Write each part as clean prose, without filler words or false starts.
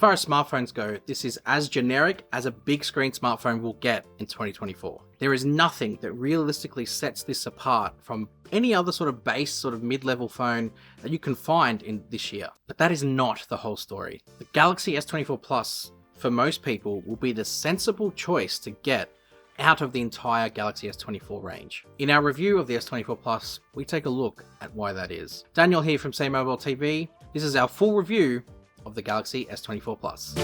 far as smartphones go, this is as generic as a big screen smartphone will get in 2024. There is nothing that realistically sets this apart from any other sort of base, sort of mid-level phone that you can find in this year. But that is not the whole story. The Galaxy S24 Plus, for most people, will be the sensible choice to get out of the entire Galaxy S24 range. In our review of the S24 Plus, we take a look at why that is. Daniel here from SamMobile TV. This is our full review of the Galaxy S24 Plus.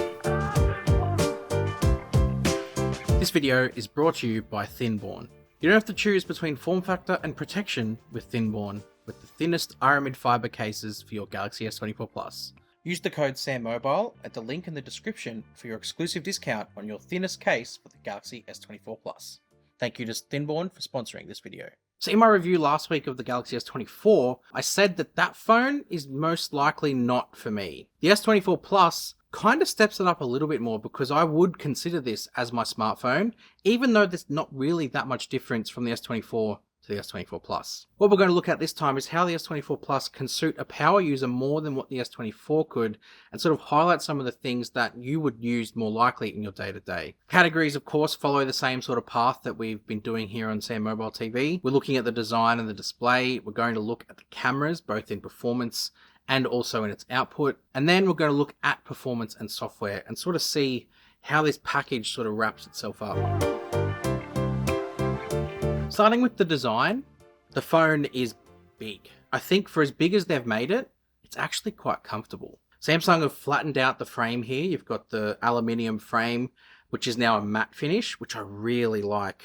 This video is brought to you by Thinborn. You don't have to choose between form factor and protection with Thinborn, with the thinnest aramid fiber cases for your Galaxy S24 Plus. Use the code SamMobile at the link in the description for your exclusive discount on your thinnest case for the Galaxy S24 Plus. Thank you to Thinborn for sponsoring this video. So in my review last week of the Galaxy S24, I said that phone is most likely not for me. The S24 Plus kind of steps it up a little bit more because I would consider this as my smartphone, even though there's not really that much difference from the S24 to the S24 Plus. What we're going to look at this time is how the S24 Plus can suit a power user more than what the S24 could, and sort of highlight some of the things that you would use more likely in your day-to-day. Categories, of course, follow the same sort of path that we've been doing here on SamMobile TV. We're looking at the design and the display. We're going to look at the cameras, both in performance and also in its output. And then we're going to look at performance and software and sort of see how this package sort of wraps itself up. Starting with the design, the phone is big. I think for as big as they've made it, it's actually quite comfortable. Samsung have flattened out the frame here. You've got the aluminium frame, which is now a matte finish, which I really like.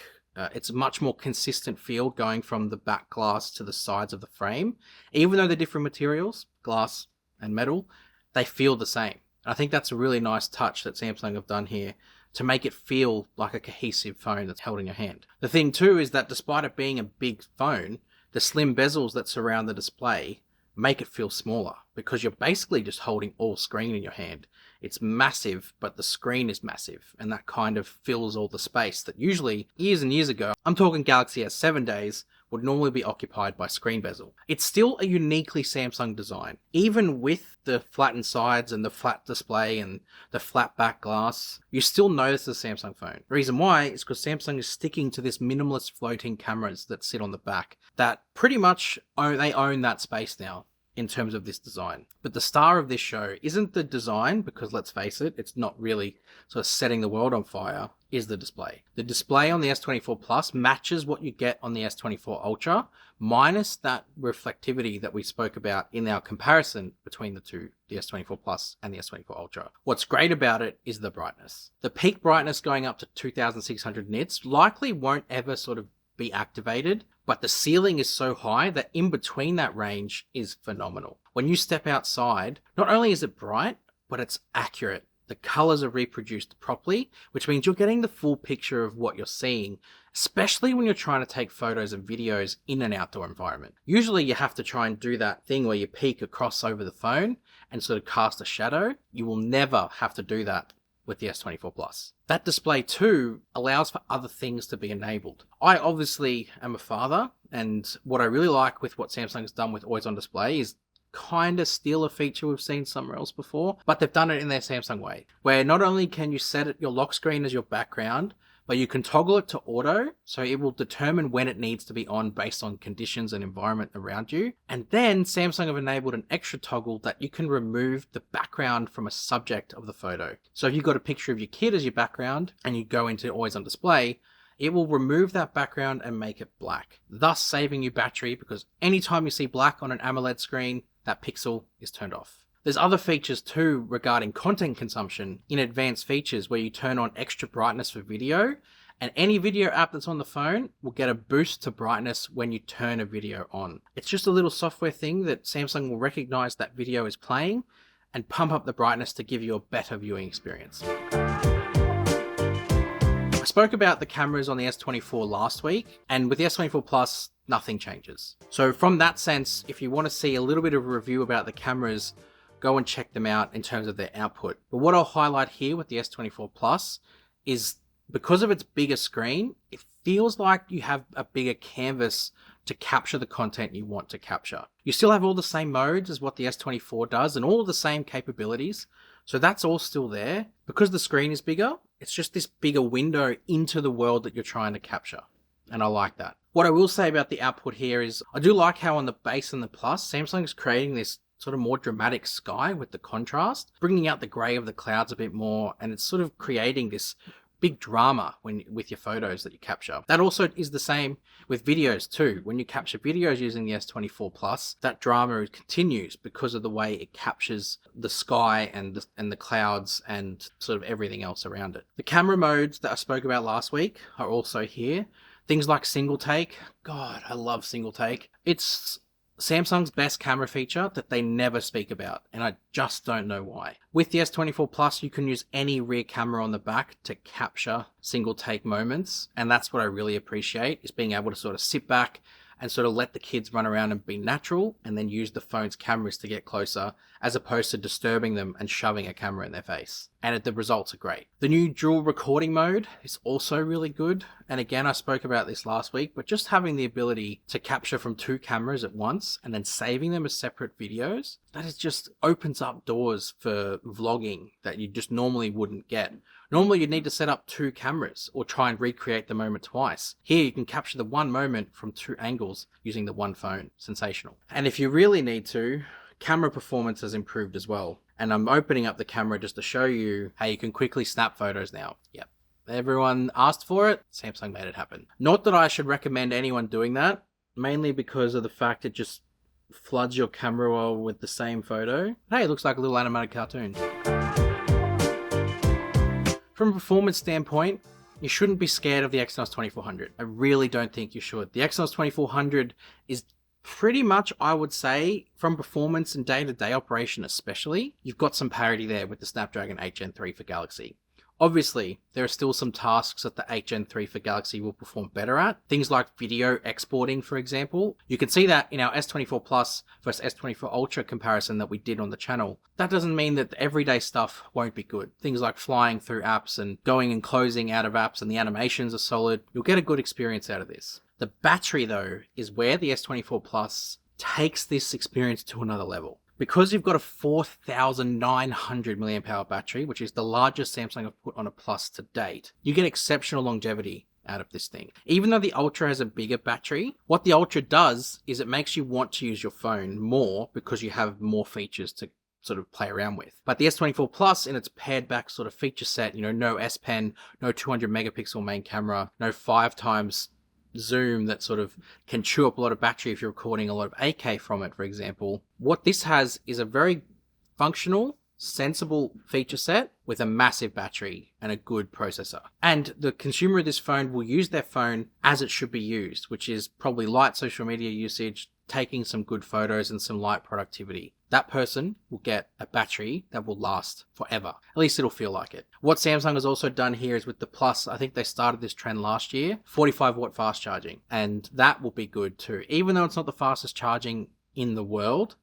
It's a much more consistent feel going from the back glass to the sides of the frame. Even though they're different materials, glass and metal, they feel the same. And I think that's a really nice touch that Samsung have done here to make it feel like a cohesive phone that's held in your hand. The thing too is that despite it being a big phone, the slim bezels that surround the display make it feel smaller because you're basically just holding all screen in your hand. It's massive, but the screen is massive, and that kind of fills all the space that usually, years and years ago, I'm talking Galaxy S7 days, would normally be occupied by screen bezel. It's still a uniquely Samsung design. Even with the flattened sides and the flat display and the flat back glass, you still notice it's a Samsung phone. The reason why is because Samsung is sticking to this minimalist floating cameras that sit on the back that pretty much they own that space now in terms of this design. But the star of this show isn't the design, because let's face it, it's not really sort of setting the world on fire, is the display. The display on the S24 Plus matches what you get on the S24 Ultra, minus that reflectivity that we spoke about in our comparison between the two, the S24 Plus and the S24 Ultra. What's great about it is the brightness. The peak brightness going up to 2600 nits likely won't ever sort of be activated, but the ceiling is so high that in between that range is phenomenal. When you step outside, not only is it bright, but it's accurate. The colors are reproduced properly, which means you're getting the full picture of what you're seeing, especially when you're trying to take photos and videos in an outdoor environment. Usually you have to try and do that thing where you peek across over the phone and sort of cast a shadow. You will never have to do that with the S24 Plus. That display too allows for other things to be enabled. I obviously am a father, and what I really like with what Samsung's done with Always On Display is kind of steal a feature we've seen somewhere else before, but they've done it in their Samsung way, where not only can you set it, your lock screen as your background, but you can toggle it to auto, so it will determine when it needs to be on based on conditions and environment around you. And then Samsung have enabled an extra toggle that you can remove the background from a subject of the photo. So if you've got a picture of your kid as your background and you go into Always On Display, it will remove that background and make it black, thus saving you battery, because anytime you see black on an AMOLED screen, that pixel is turned off. There's other features too regarding content consumption in advanced features where you turn on extra brightness for video, and any video app that's on the phone will get a boost to brightness when you turn a video on. It's just a little software thing that Samsung will recognize that video is playing and pump up the brightness to give you a better viewing experience. I spoke about the cameras on the S24 last week, and with the S24 Plus, nothing changes. So from that sense, if you want to see a little bit of a review about the cameras, go and check them out in terms of their output. But what I'll highlight here with the S24 Plus is because of its bigger screen, it feels like you have a bigger canvas to capture the content you want to capture. You still have all the same modes as what the S24 does and all the same capabilities, So that's all still there. Because the screen is bigger, it's just this bigger window into the world that you're trying to capture. And I like that. What I will say about the output here is I do like how on the base and the plus, Samsung is creating this sort of more dramatic sky with the contrast, bringing out the grey of the clouds a bit more, and it's sort of creating this big drama with your photos that you capture. That also is the same with videos too. When you capture videos using the S24 Plus, that drama continues because of the way it captures the sky and the clouds and sort of everything else around it. The camera modes that I spoke about last week are also here. Things like single take. God, I love single take. It's Samsung's best camera feature that they never speak about, and I just don't know why. With the S24 Plus, you can use any rear camera on the back to capture single take moments, and that's what I really appreciate, is being able to sort of sit back and sort of let the kids run around and be natural, and then use the phone's cameras to get closer, as opposed to disturbing them and shoving a camera in their face. And the results are great. The new dual recording mode is also really good. And again, I spoke about this last week, but just having the ability to capture from 2 cameras at once and then saving them as separate videos, that is just opens up doors for vlogging that you just normally wouldn't get. Normally you'd need to set up 2 cameras or try and recreate the moment twice. Here you can capture the one moment from 2 angles using the one phone. Sensational. And if you really need to, camera performance has improved as well. And I'm opening up the camera just to show you how you can quickly snap photos now. Yep. Everyone asked for it. Samsung made it happen. Not that I should recommend anyone doing that, mainly because of the fact it just floods your camera roll with the same photo. Hey, it looks like a little animated cartoon. From a performance standpoint, you shouldn't be scared of the Exynos 2400. I really don't think you should. The Exynos 2400 is pretty much, I would say, from performance and day-to-day operation especially, you've got some parity there with the Snapdragon 8 Gen 3 for Galaxy. Obviously, there are still some tasks that the 8 Gen 3 for Galaxy will perform better at. Things like video exporting, for example. You can see that in our S24 Plus versus S24 Ultra comparison that we did on the channel. That doesn't mean that the everyday stuff won't be good. Things like flying through apps and going and closing out of apps and the animations are solid. You'll get a good experience out of this. The battery, though, is where the S24 Plus takes this experience to another level. Because you've got a 4,900 mAh battery, which is the largest Samsung have put on a Plus to date, you get exceptional longevity out of this thing. Even though the Ultra has a bigger battery, what the Ultra does is it makes you want to use your phone more because you have more features to sort of play around with. But the S24 Plus in its pared back sort of feature set, no S Pen, no 200 megapixel main camera, no 5x zoom that sort of can chew up a lot of battery if you're recording a lot of 8K from it, for example. What this has is a very functional, sensible feature set with a massive battery and a good processor. And the consumer of this phone will use their phone as it should be used, which is probably light social media usage, taking some good photos and some light productivity. That person will get a battery that will last forever. At least it'll feel like it. What Samsung has also done here is with the Plus, I think they started this trend last year, 45 watt fast charging. And that will be good too. Even though it's not the fastest charging in the world,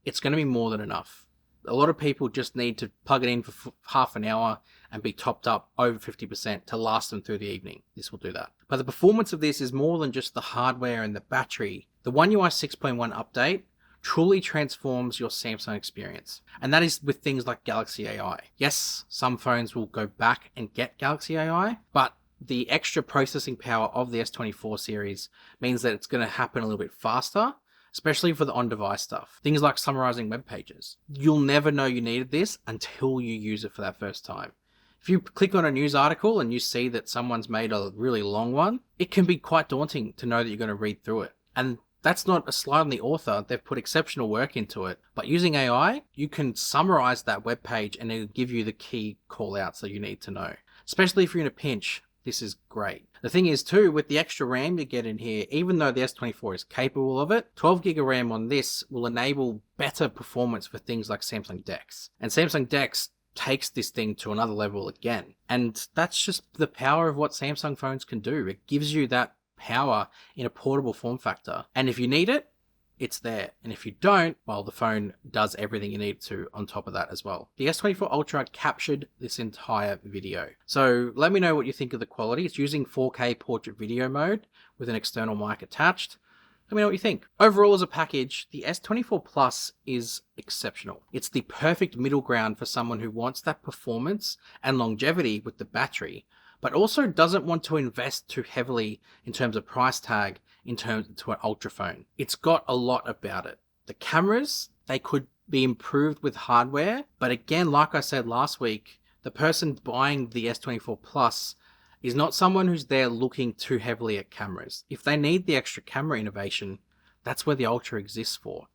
it's going to be more than enough. A lot of people just need to plug it in for half an hour and be topped up over 50% to last them through the evening. This will do that. But the performance of this is more than just the hardware and the battery. The One UI 6.1 update truly transforms your Samsung experience. And that is with things like Galaxy AI. Yes, some phones will go back and get Galaxy AI, but the extra processing power of the S24 series means that it's going to happen a little bit faster, especially for the on-device stuff. Things like summarizing web pages. You'll never know you needed this until you use it for that first time. If you click on a news article and you see that someone's made a really long one, it can be quite daunting to know that you're going to read through it. And that's not a slight on the author. They've put exceptional work into it. But using AI, you can summarize that web page and it'll give you the key call-outs that you need to know. Especially if you're in a pinch, this is great. The thing is too, with the extra RAM you get in here, even though the S24 is capable of it, 12 gig of RAM on this will enable better performance for things like Samsung DeX. And Samsung DeX takes this thing to another level again. And that's just the power of what Samsung phones can do. It gives you that power in a portable form factor. And if you need it, it's there. And if you don't, well, the phone does everything you need to on top of that as well. The S24 Ultra captured this entire video. So let me know what you think of the quality. It's using 4K portrait video mode with an external mic attached. Let me know what you think. Overall, as a package, the S24 Plus is exceptional. It's the perfect middle ground for someone who wants that performance and longevity with the battery, but also doesn't want to invest too heavily in terms of price tag into an ultra phone. It's got a lot about it. The cameras, they could be improved with hardware, but again, like I said last week, the person buying the S24 Plus is not someone who's there looking too heavily at cameras. If they need the extra camera innovation, that's where the Ultra exists for.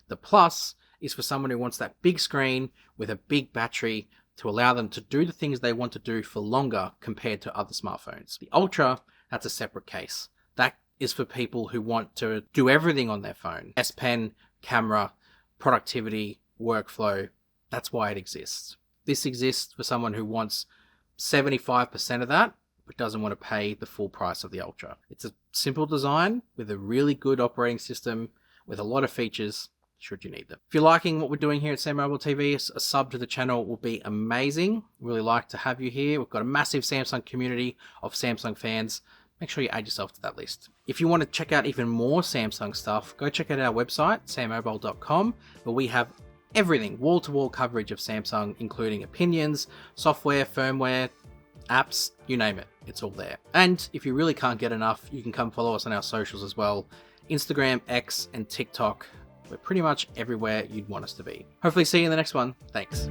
The Plus is for someone who wants that big screen with a big battery to allow them to do the things they want to do for longer compared to other smartphones. The Ultra, that's a separate case. That is for people who want to do everything on their phone. S Pen, camera, productivity, workflow, that's why it exists. This exists for someone who wants 75% of that, but doesn't want to pay the full price of the Ultra. It's a simple design with a really good operating system with a lot of features should you need them. If you're liking what we're doing here at SamMobile TV, a sub to the channel will be amazing. Really like to have you here. We've got a massive Samsung community of Samsung fans. Make sure you add yourself to that list. If you want to check out even more Samsung stuff, go check out our website, sammobile.com, where we have everything, wall-to-wall coverage of Samsung, including opinions, software, firmware, apps, you name it, it's all there. And if you really can't get enough, you can come follow us on our socials as well. Instagram, X, and TikTok. We're pretty much everywhere you'd want us to be. Hopefully see you in the next one. Thanks.